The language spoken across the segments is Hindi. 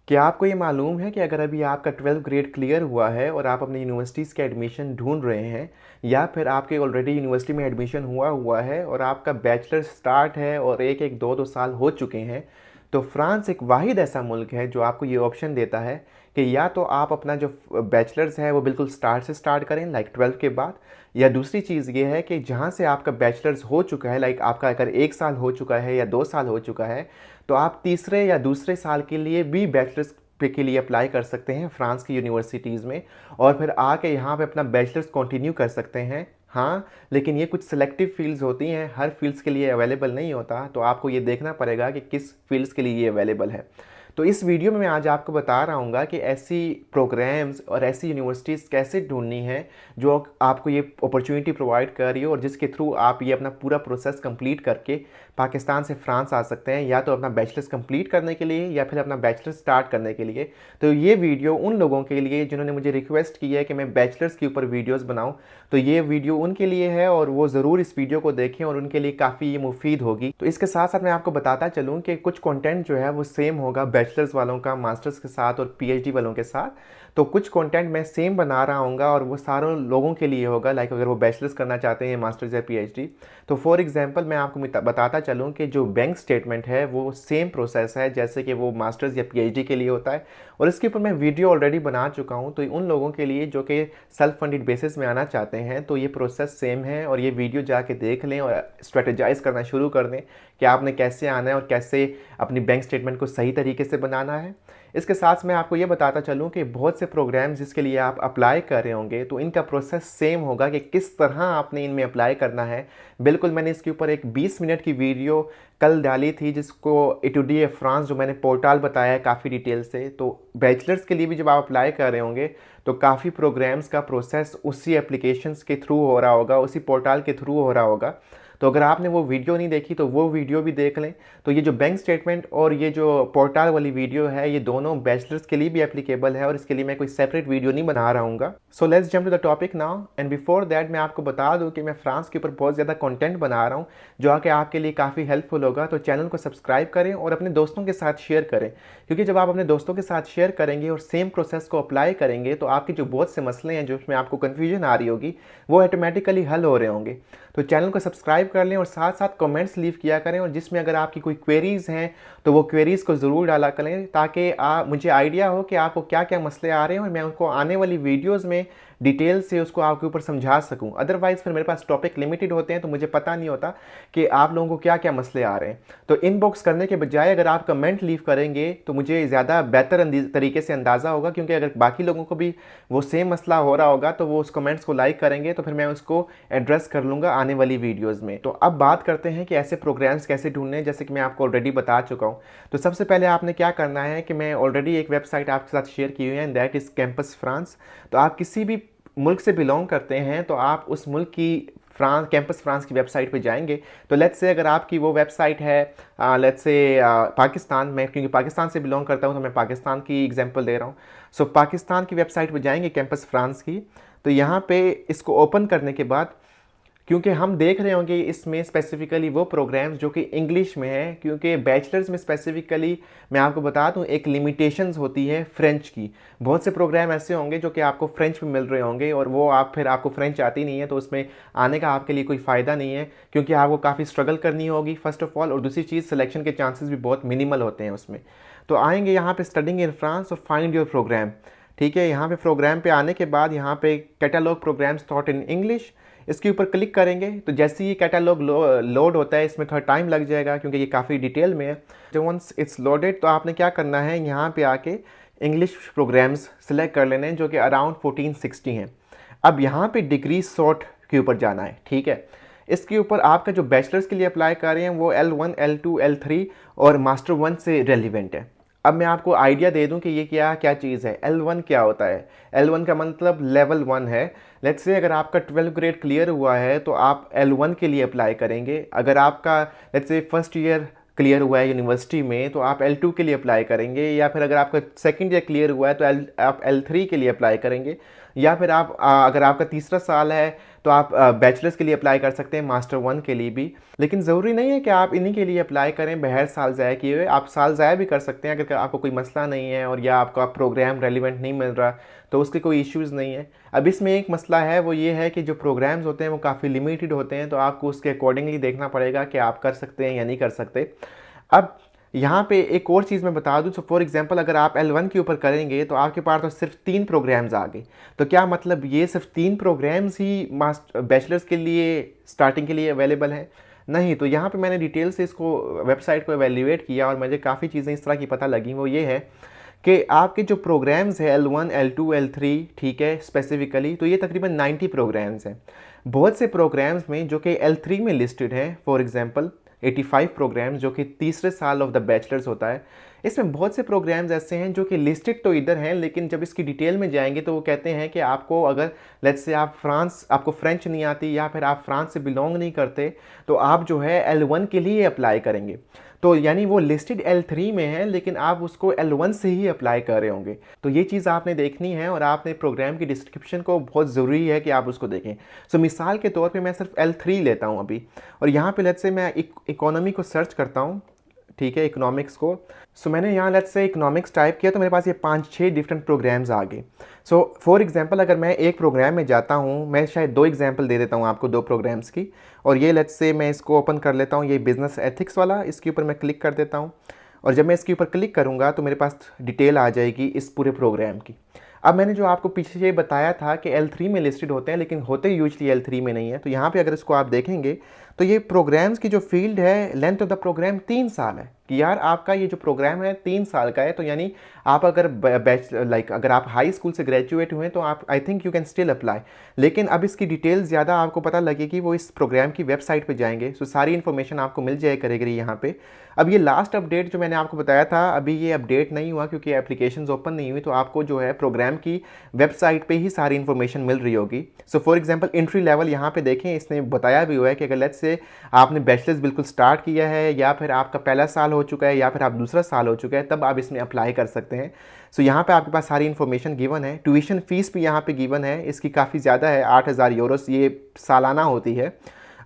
क्या आपको ये मालूम है कि अगर अभी आपका 12th ग्रेड क्लियर हुआ है और आप अपनी यूनिवर्सिटीज़ के एडमिशन ढूंढ रहे हैं, या फिर आपके ऑलरेडी यूनिवर्सिटी में एडमिशन हुआ हुआ है और आपका बैचलर स्टार्ट है और एक एक दो दो साल हो चुके हैं, तो फ्रांस एक वाहिद ऐसा मुल्क है जो आपको ये ऑप्शन देता है कि या तो आप अपना जो बैचलर्स है वो बिल्कुल स्टार्ट से स्टार्ट करें, लाइक 12th के बाद। या दूसरी चीज़ ये है कि जहाँ से आपका बैचलर्स हो चुका है, लाइक आपका अगर 1 साल हो चुका है या 2 साल हो चुका है, तो आप तीसरे या दूसरे साल के लिए भी बैचलर्स पे के लिए अप्लाई कर सकते हैं फ्रांस की यूनिवर्सिटीज़ में, और फिर आके यहाँ पे अपना बैचलर्स कंटिन्यू कर सकते हैं। हाँ, लेकिन ये कुछ सेलेक्टिव फील्ड्स होती हैं, हर फील्ड्स के लिए अवेलेबल नहीं होता, तो आपको ये देखना पड़ेगा कि किस फील्ड्स के लिए ये अवेलेबल है। तो इस वीडियो में मैं आज आपको बता रहा हूँ कि ऐसी प्रोग्राम्स और ऐसी यूनिवर्सिटीज़ कैसे ढूंढनी है जो आपको ये अपॉर्चुनिटी प्रोवाइड कर रही हो, और जिसके थ्रू आप ये अपना पूरा प्रोसेस कंप्लीट करके पाकिस्तान से फ्रांस आ सकते हैं, या तो अपना बैचलर्स कंप्लीट करने के लिए या फिर अपना बैचलर्स स्टार्ट करने के लिए। तो ये वीडियो उन लोगों के लिए जिन्होंने मुझे रिक्वेस्ट की है कि मैं बैचलर्स के ऊपर वीडियोस बनाऊं, तो ये वीडियो उनके लिए है और वो ज़रूर इस वीडियो को देखें और उनके लिए काफ़ी ये मुफीद होगी। तो इसके साथ साथ मैं आपको बताता चलूँ कि कुछ कंटेंट जो है वो सेम होगा बैचलर्स वालों का मास्टर्स के साथ और पीएचडी वालों के साथ। तो कुछ कंटेंट मैं सेम बना रहा हूँगा और वो सारों लोगों के लिए होगा, लाइक अगर वो बैचलर्स करना चाहते हैं मास्टर्स या पीएचडी। तो फॉर एग्जांपल मैं आपको बताता चलूँ कि जो बैंक स्टेटमेंट है वो सेम प्रोसेस है जैसे कि वो मास्टर्स या पीएचडी के लिए होता है, और इसके ऊपर मैं वीडियो ऑलरेडी बना चुका हूँ। तो उन लोगों के लिए जो कि सेल्फ फंडेड बेसिस में आना चाहते हैं, तो ये प्रोसेस सेम है, और ये वीडियो जाके देख लें और स्ट्रेटेजाइज करना शुरू कर दें कि आपने कैसे आना है और कैसे अपनी बैंक स्टेटमेंट को सही तरीके से बनाना है। इसके साथ मैं आपको ये बताता चलूँ कि बहुत से प्रोग्राम्स जिसके लिए आप अप्लाई कर रहे होंगे, तो इनका प्रोसेस सेम होगा कि किस तरह आपने इनमें अप्लाई करना है। बिल्कुल मैंने इसके ऊपर एक 20 मिनट की वीडियो कल डाली थी, जिसको एटुडी फ्रांस जो मैंने पोर्टल बताया है काफ़ी डिटेल से। तो बैचलर्स के लिए भी जब आप अप्लाई कर रहे होंगे तो काफ़ी प्रोग्राम्स का प्रोसेस उसी एप्लीकेशंस के थ्रू हो रहा होगा, उसी पोर्टल के थ्रू हो रहा होगा। तो अगर आपने वो वीडियो नहीं देखी तो वो वीडियो भी देख लें। तो ये जो बैंक स्टेटमेंट और ये जो पोर्टल वाली वीडियो है, ये दोनों बैचलर्स के लिए भी एप्लीकेबल है, और इसके लिए मैं कोई सेपरेट वीडियो नहीं बना रहा हूँ। So let's jump to the topic now, and before that मैं आपको बता दूँ कि मैं फ्रांस के ऊपर बहुत ज़्यादा कंटेंट बना रहा हूँ जो आके आपके लिए काफ़ी हेल्पफुल होगा। तो चैनल को सब्सक्राइब करें और अपने दोस्तों के साथ शेयर करें, क्योंकि जब आप अपने दोस्तों के साथ शेयर करेंगे और सेम प्रोसेस को अप्लाई करेंगे तो आपके जो बहुत से मसले हैं, जो उसमें आपको कन्फ्यूजन आ रही होगी, वो ऑटोमेटिकली हल हो रहे होंगे। तो चैनल को सब्सक्राइब कर लें और साथ साथ कमेंट्स लीव किया करें, और जिसमें अगर आपकी कोई क्वेरीज़ हैं तो वो क्वेरीज़ को ज़रूर डाला करें, ताकि मुझे आइडिया हो कि आपको क्या क्या मसले आ रहे हैं और मैं उनको आने वाली वीडियोज़ में डिटेल से उसको आपके ऊपर समझा सकूं। अदरवाइज़ फिर मेरे पास टॉपिक लिमिटेड होते हैं तो मुझे पता नहीं होता कि आप लोगों को क्या क्या मसले आ रहे हैं। तो इनबॉक्स करने के बजाय अगर आप कमेंट लीव करेंगे तो मुझे ज़्यादा बेहतर तरीके से अंदाज़ा होगा, क्योंकि अगर बाकी लोगों को भी वो सेम मसला हो रहा होगा तो वो उस कमेंट्स को लाइक करेंगे, तो फिर मैं उसको एड्रेस कर लूँगा आने वाली वीडियोज़ में। तो अब बात करते हैं कि ऐसे प्रोग्राम्स कैसे ढूंढने हैं, जैसे कि मैं आपको ऑलरेडी बता चुका हूँ। तो सबसे पहले आपने क्या करना है कि मैं ऑलरेडी एक वेबसाइट आपके साथ शेयर की हुई है, and that is campus France. तो आप किसी भी मुल्क से बिलोंग करते हैं तो आप उस मुल्क की कैंपस फ्रांस की वेबसाइट पे जाएंगे। तो लेट्स से अगर आपकी वो वेबसाइट है लेट्स से पाकिस्तान में, क्योंकि पाकिस्तान से बिलोंग करता हूँ तो मैं पाकिस्तान की एग्जांपल दे रहा हूँ। सो पाकिस्तान की वेबसाइट पे जाएंगे कैंपस फ्रांस की। तो यहाँ पे इसको ओपन करने के बाद, क्योंकि हम देख रहे होंगे इसमें स्पेसिफिकली वो प्रोग्राम्स जो कि इंग्लिश में है, क्योंकि बैचलर्स में स्पेसिफिकली मैं आपको बता दूं एक लिमिटेशंस होती है फ्रेंच की। बहुत से प्रोग्राम ऐसे होंगे जो कि आपको फ्रेंच में मिल रहे होंगे, और वो आपको फ्रेंच आती नहीं है तो उसमें आने का आपके लिए कोई फ़ायदा नहीं है, क्योंकि आपको काफ़ी स्ट्रगल करनी होगी फर्स्ट ऑफ ऑल, और दूसरी चीज़ सिलेक्शन के चांसेस भी बहुत मिनिमल होते हैं उसमें। तो आएंगे यहाँ पर स्टडिंग इन फ्रांस और फाइंड योर प्रोग्राम। ठीक है, यहाँ पे प्रोग्राम पे आने के बाद यहाँ पे catalog programs taught in English, इसके ऊपर क्लिक करेंगे। तो जैसे ही कैटलॉग लोड होता है, इसमें थोड़ा टाइम लग जाएगा क्योंकि ये काफ़ी डिटेल में है। जब वंस इट्स लोडेड तो आपने क्या करना है, यहाँ पे आके इंग्लिश प्रोग्राम्स सेलेक्ट कर लेने हैं जो कि अराउंड 1460 हैं। अब यहाँ पे डिग्री सॉर्ट के ऊपर जाना है। ठीक है, इसके ऊपर आपका जो बैचलर्स के लिए अप्लाई कर रहे हैं वो L1, L2, L3 और मास्टर 1 से रेलिवेंट है। अब मैं आपको आइडिया दे दूं कि ये क्या क्या चीज़ है। L1 क्या होता है? L1 का मतलब लेवल 1 है। लेट्स से अगर आपका 12th ग्रेड क्लियर हुआ है तो आप L1 के लिए अप्लाई करेंगे। अगर आपका let's say first year clear हुआ है यूनिवर्सिटी में तो आप L2 के लिए अप्लाई करेंगे, या फिर अगर आपका सेकंड ईयर क्लियर हुआ है तो आप L3 के लिए अप्लाई करेंगे, या फिर आप अगर आपका तीसरा साल है तो आप बैचलर्स के लिए अप्लाई कर सकते हैं, मास्टर 1 के लिए भी। लेकिन ज़रूरी नहीं है कि आप इन्हीं के लिए अप्लाई करें बगैर साल ज़ाया किए हुए। आप साल ज़ाया भी कर सकते हैं अगर आपको कोई मसला नहीं है और या आपका प्रोग्राम रेलिवेंट नहीं मिल रहा, तो उसके कोई इश्यूज़ नहीं है। अब इसमें एक मसला है, वो ये है कि जो प्रोग्राम्स होते हैं वो काफ़ी लिमिटेड होते हैं, तो आपको उसके अकॉर्डिंगली देखना पड़ेगा कि आप कर सकते हैं या नहीं कर सकते। अब यहाँ पे एक और चीज़ मैं बता दूँ, तो फॉर एग्जांपल अगर आप L1 के ऊपर करेंगे तो आपके पास तो सिर्फ 3 प्रोग्राम्स आ गए। तो क्या मतलब ये सिर्फ 3 प्रोग्राम्स ही बैचलर्स के लिए स्टार्टिंग के लिए अवेलेबल हैं? नहीं। तो यहाँ पे मैंने डिटेल से इसको वेबसाइट को एवेल्यूएट किया और मुझे काफ़ी चीज़ें इस तरह की पता लगी। वो ये है कि आपके जो प्रोग्राम्स है L1, L2, L3, ठीक है, स्पेसिफिकली तो ये तकरीबन 90 प्रोग्राम्स हैं। बहुत से प्रोग्राम्स में जो कि L3 में लिस्टेड हैं, फॉर एग्जांपल 85 प्रोग्राम्स जो कि तीसरे साल ऑफ द बैचलर्स होता है, इसमें बहुत से प्रोग्राम्स ऐसे हैं जो कि लिस्टेड तो इधर हैं, लेकिन जब इसकी डिटेल में जाएंगे तो वो कहते हैं कि आपको अगर लेट्स से आपको फ्रेंच नहीं आती या फिर आप फ्रांस से बिलोंग नहीं करते, तो आप जो है L1 के लिए अप्लाई करेंगे। तो यानी वो लिस्टेड L3 में है लेकिन आप उसको L1 से ही अप्लाई कर रहे होंगे। तो ये चीज़ आपने देखनी है और आपने प्रोग्राम की डिस्क्रिप्शन को बहुत ज़रूरी है कि आप उसको देखें। सो मिसाल के तौर पे मैं सिर्फ L3 लेता हूँ अभी, और यहाँ पे लेट्स से मैं इकोनॉमी को सर्च करता हूँ, ठीक है, इकोनॉमिक्स को। सो मैंने यहाँ लेट्स से इकोनॉमिक्स टाइप किया तो मेरे पास ये 5-6 डिफरेंट प्रोग्राम्स आ गए। सो फॉर एग्जांपल अगर मैं एक प्रोग्राम में जाता हूँ, मैं शायद 2 एग्जांपल दे देता हूँ आपको 2 प्रोग्राम्स की, और ये लेट्स से मैं इसको ओपन कर लेता हूँ, ये बिज़नेस एथिक्स वाला, इसके ऊपर मैं क्लिक कर देता हूँ। और जब मैं इसके ऊपर क्लिक करूँगा तो मेरे पास डिटेल आ जाएगी इस पूरे प्रोग्राम की। अब मैंने जो आपको पीछे ये बताया था कि L3 में लिस्टेड होते हैं लेकिन होते यूजली L3 में नहीं है, तो यहाँ पे अगर इसको आप देखेंगे तो ये प्रोग्राम्स की जो फील्ड है, लेंथ ऑफ द प्रोग्राम 3 साल है कि यार आपका ये जो प्रोग्राम है 3 साल का है। तो यानी आप अगर अगर आप हाई स्कूल से ग्रेजुएट हुए तो आप I think you can still apply. लेकिन अब इसकी डिटेल्स ज़्यादा आपको पता लगेगी वो इस प्रोग्राम की वेबसाइट पे जाएंगे, सो सारी इन्फॉर्मेशन आपको मिल जाए करेगी यहाँ पे। अब ये लास्ट अपडेट जो मैंने आपको बताया था, अभी ये अपडेट नहीं हुआ क्योंकि एप्लीकेशंस ओपन नहीं हुई, तो आपको जो है प्रोग्राम की वेबसाइट पे ही सारी इन्फॉर्मेशन मिल रही होगी। So for example entry level यहाँ पे देखें, इसने बताया भी हुआ है कि अगर लेट्स से आपने बैचलर्स बिल्कुल स्टार्ट किया है या फिर आपका पहला साल हो चुका है या फिर आप दूसरा साल हो चुका है, तब आप इसमें अप्लाई कर सकते हैं। सो यहाँ पे आपके पास सारी इन्फॉर्मेशन गिवन है। ट्यूशन फीस भी यहाँ पे गिवन है, इसकी काफ़ी ज़्यादा है, 8000 यूरोस ये सालाना होती है।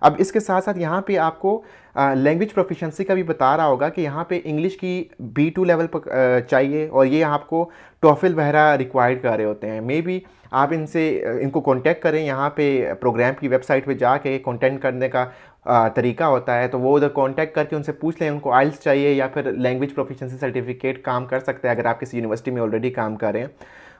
अब इसके साथ साथ यहाँ पे आपको लैंग्वेज प्रोफिशेंसी का भी बता रहा होगा कि यहाँ पे इंग्लिश की B2 लेवल पर चाहिए, और ये आपको टॉफिल वगैरह रिक्वायर्ड कर रहे होते हैं। मे बी आप इनको कांटेक्ट करें, यहाँ पे प्रोग्राम की वेबसाइट पे जाके कांटेक्ट करने का तरीका होता है, तो वो उधर कांटेक्ट करके उनसे पूछ लें उनको आइल्स चाहिए या फिर लैंग्वेज प्रोफिशेंसी सर्टिफिकेट काम कर सकते हैं अगर आप किसी यूनिवर्सिटी में ऑलरेडी काम कर रहे हैं।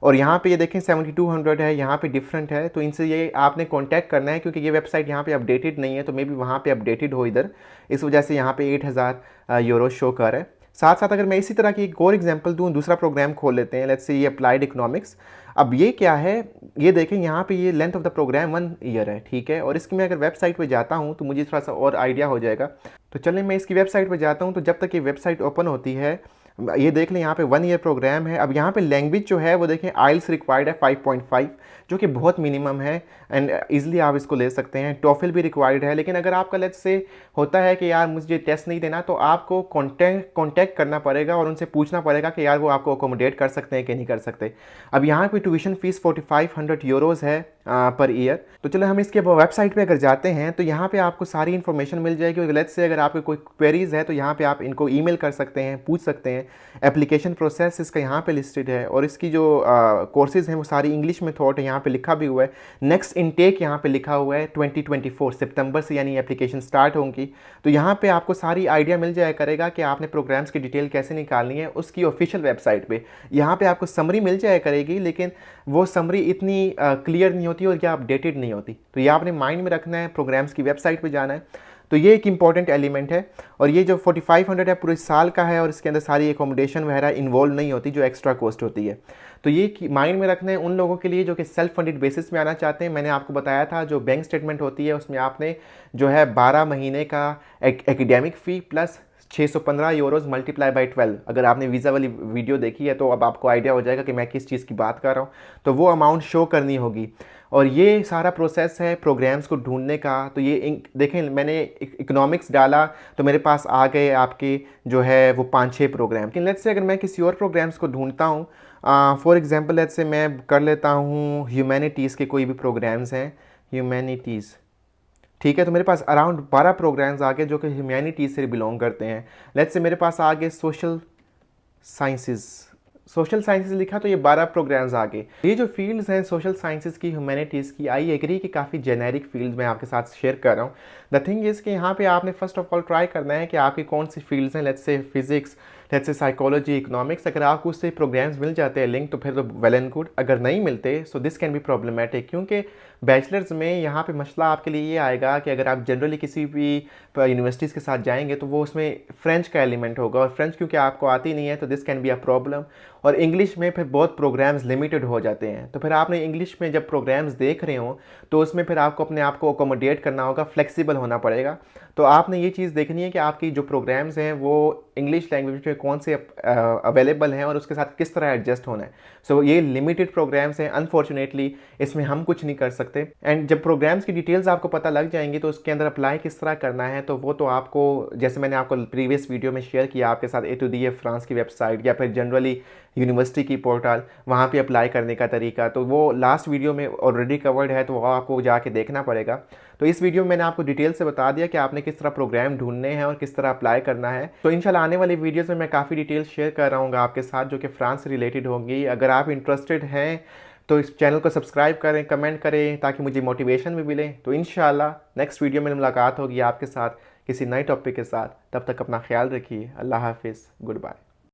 और यहाँ पे ये देखें 7200 है, यहाँ पे डिफरेंट है, तो इनसे ये आपने कांटेक्ट करना है क्योंकि ये वेबसाइट यहाँ पे अपडेटेड नहीं है, तो मे बी वहाँ पे अपडेटेड हो इधर, इस वजह से यहाँ पे 8000 यूरो शो कर है। साथ साथ अगर मैं इसी तरह की एक और एग्जांपल दूँ, दूसरा प्रोग्राम खोल लेते हैं, लेट्स से ये अप्लाइड इकोनॉमिक्स। अब ये क्या है, ये देखें यहाँ पे ये length of the program 1 year है, ठीक है, और इसकी मैं अगर वेबसाइट पे जाता हूँ तो मुझे थोड़ा सा और आइडिया हो जाएगा। तो चलिए मैं इसकी वेबसाइट पे जाता हूँ, तो जब तक ये वेबसाइट ओपन होती है, ये देख लें यहाँ पे 1 ईयर प्रोग्राम है। अब यहाँ पे लैंग्वेज जो है वो देखें आइल्स रिक्वायर्ड है 5.5, जो कि बहुत मिनिमम है एंड ईजिली आप इसको ले सकते हैं। टॉफिल भी रिक्वायर्ड है, लेकिन अगर आपका लेट्स से होता है कि यार मुझे टेस्ट नहीं देना, तो आपको कॉन्टैक्ट करना पड़ेगा और उनसे पूछना पड़ेगा कि यार वो आपको अकोमोडेट कर सकते हैं कि नहीं कर सकते। अब यहाँ पे ट्यूशन फीस 4500 यूरोज़ है पर ईयर। तो चलो हम इसके वेबसाइट पे अगर जाते हैं तो यहाँ पे आपको सारी इन्फॉर्मेशन मिल जाएगी। लेट्स से अगर आपके कोई क्वेरीज है तो यहाँ पे आप इनको ईमेल कर सकते हैं, पूछ सकते हैं। एप्लीकेशन प्रोसेस इसका यहाँ पे लिस्टेड है, और इसकी जो कोर्सेज हैं वो सारी इंग्लिश में थॉट है, यहाँ पे लिखा भी हुआ है। नेक्स्ट इनटेक यहाँ पे लिखा हुआ है 2024 सितंबर से, यानी एप्लीकेशन स्टार्ट होंगी। तो यहाँ पे आपको सारी आइडिया मिल जाया करेगा कि आपने प्रोग्राम्स की डिटेल कैसे निकालनी है उसकी ऑफिशियल वेबसाइट पे। यहाँ पे आपको समरी मिल जाया करेगी, लेकिन वो समरी इतनी क्लियर नहीं होती और या अपडेटेड नहीं होती। तो ये आपने माइंड में रखना है, प्रोग्राम्स की वेबसाइट पे जाना है। तो ये एक इंपॉर्टेंट एलिमेंट है। और ये जो 4500 है पूरे साल का है, और इसके अंदर सारी एकोमोडेशन वगैरह इन्वॉल्व नहीं होती जो एक्स्ट्रा कॉस्ट होती है। तो ये माइंड में रखना है उन लोगों के लिए जो कि सेल्फ फंडेड बेसिस में आना चाहते हैं। मैंने आपको बताया था जो बैंक स्टेटमेंट होती है उसमें आपने जो है 12 महीने का academic fee plus 615 euros multiply by 12। अगर आपने वीज़ा वाली वीडियो देखी है तो अब आपको आइडिया हो जाएगा कि मैं किस चीज़ की बात कर रहा हूँ। तो वो अमाउंट शो करनी होगी, और ये सारा प्रोसेस है प्रोग्राम्स को ढूंढने का। तो ये देखें, मैंने इकोनॉमिक्स डाला तो मेरे पास आ गए आपके जो है वो 5-6 प्रोग्राम। लेकिन लेट्स से अगर मैं किसी और प्रोग्राम्स को ढूंढता हूँ, फॉर एग्जांपल लेट्स से मैं कर लेता हूँ ह्यूमैनिटीज़ के कोई भी प्रोग्राम्स हैं, ह्यूमैनिटीज़। ठीक है, तो मेरे पास अराउंड 12 प्रोग्राम्स आ गए जो कि ह्यूमैनिटीज़ से बिलोंग करते हैं। लेट्स से मेरे पास आ गए सोशल साइंसेस। सोशल साइंसेस लिखा तो ये 12 प्रोग्राम्स आ गए। ये जो फील्ड्स हैं सोशल साइंसेस की, ह्यूमैनिटीज़ की, आई एग्री कि काफ़ी जेनेरिक फील्ड्स मैं आपके साथ शेयर कर रहा हूँ। द थिंग इज़ कि यहाँ पे आपने फर्स्ट ऑफ ऑल ट्राई करना है कि आपकी कौन सी फील्ड्स हैं। Let's say physics, let's say psychology, economics. अगर आपको उससे प्रोग्राम्स मिल जाते हैं लिंक तो फिर तो वेल एंड गुड। अगर नहीं मिलते so this can be problematic, क्योंकि बैचलर्स में यहाँ पे मसला आपके लिए ये आएगा कि अगर आप जनरली किसी भी यूनिवर्सिटीज़ के साथ जाएंगे तो वो उसमें फ़्रेंच का एलिमेंट होगा, और फ्रेंच क्योंकि आपको आती नहीं है तो this can be a problem. और इंग्लिश में फिर बहुत प्रोग्राम्स लिमिटेड हो जाते हैं, तो फिर आपने इंग्लिश में जब प्रोग्राम्स देख रहे हो तो उसमें फिर आपको अपने आप को अकोमोडेट करना होगा, फ्लेक्सिबल होना पड़ेगा। तो आपने ये चीज़ देखनी है कि आपकी जो प्रोग्राम्स हैं वो इंग्लिश लैंग्वेज में कौन से अवेलेबल हैं और उसके साथ किस तरह एडजस्ट होना है। सो ये लिमिटेड प्रोग्राम्स हैं, अनफॉर्चुनेटली इसमें हम कुछ नहीं कर सकते। एंड जब प्रोग्राम्स की डिटेल्स आपको पता लग जाएंगी तो उसके अंदर अप्लाई किस तरह करना है तो वो तो आपको, जैसे मैंने आपको प्रीवियस वीडियो में शेयर किया आपके साथ, A2DF फ्रांस की वेबसाइट या फिर जनरली यूनिवर्सिटी की पोर्टल, वहाँ पे अप्लाई करने का तरीका, तो वो लास्ट वीडियो में ऑलरेडी कवर्ड है, तो वो आपको जाके देखना पड़ेगा। तो इस वीडियो में मैंने आपको डिटेल से बता दिया कि आपने किस तरह प्रोग्राम ढूंढने हैं और किस तरह अप्लाई करना है। तो इंशाल्लाह आने वाली वीडियोज़ में मैं काफ़ी डिटेल शेयर कर रहा हूँ आपके साथ जो कि फ्रांस से रिलेटेड होंगी। अगर आप इंटरेस्टेड हैं तो इस चैनल को सब्सक्राइब करें, कमेंट करें ताकि मुझे मोटिवेशन भी मिले। तो इंशाल्लाह नेक्स्ट वीडियो में मुलाकात होगी आपके साथ किसी नए टॉपिक के साथ। तब तक अपना ख्याल रखिए। अल्लाह हाफिज़, गुड बाय।